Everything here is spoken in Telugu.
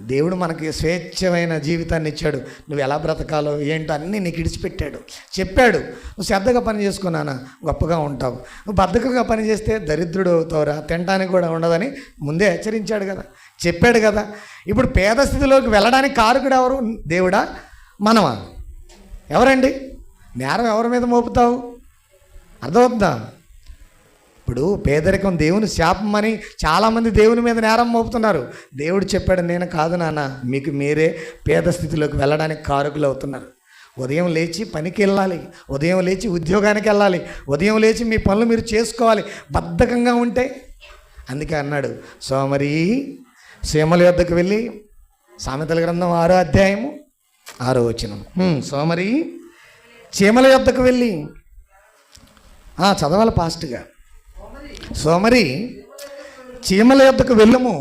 దేవుడు మనకి స్వేచ్ఛమైన జీవితాన్ని ఇచ్చాడు. నువ్వు ఎలా బ్రతకాలో ఏంటో అన్నీ నీకు ఇడిచిపెట్టాడు, చెప్పాడు. నువ్వు శ్రద్ధగా పని చేసుకున్నానా గొప్పగా ఉంటావు, నువ్వు బద్ధకంగా పని చేస్తే దరిద్రుడు అవుతావురా, తినడానికి కూడా ఉండదని ముందే హెచ్చరించాడు కదా, చెప్పాడు కదా. ఇప్పుడు పేద స్థితిలోకి వెళ్ళడానికి కారకుడు ఎవరు? దేవుడా మనమా? ఎవరండి? నేరం ఎవరి మీద మోపుతావు? అర్థమవుతుందా? ఇప్పుడు పేదరికం దేవుని శాపం అని చాలామంది దేవుని మీద నేరం మోపుతున్నారు. దేవుడు చెప్పాడు, నేను కాదు నాన్న, మీకు మీరే పేద స్థితిలోకి వెళ్ళడానికి కారకులు అవుతున్నారు. ఉదయం లేచి పనికి వెళ్ళాలి, ఉదయం లేచి ఉద్యోగానికి వెళ్ళాలి, ఉదయం లేచి మీ పనులు మీరు చేసుకోవాలి. బద్ధకంగా ఉంటే అందుకే అన్నాడు, సోమరి సీమల యొద్దకు వెళ్ళి, సామెతల గ్రంథం 6వ అధ్యాయము 6వ వచనం. సోమరి చీమల యొద్దకు వెళ్ళి, చదవాలి ఫాస్ట్గా. సోమరి చీమల యొద్దకు వెళ్ళము,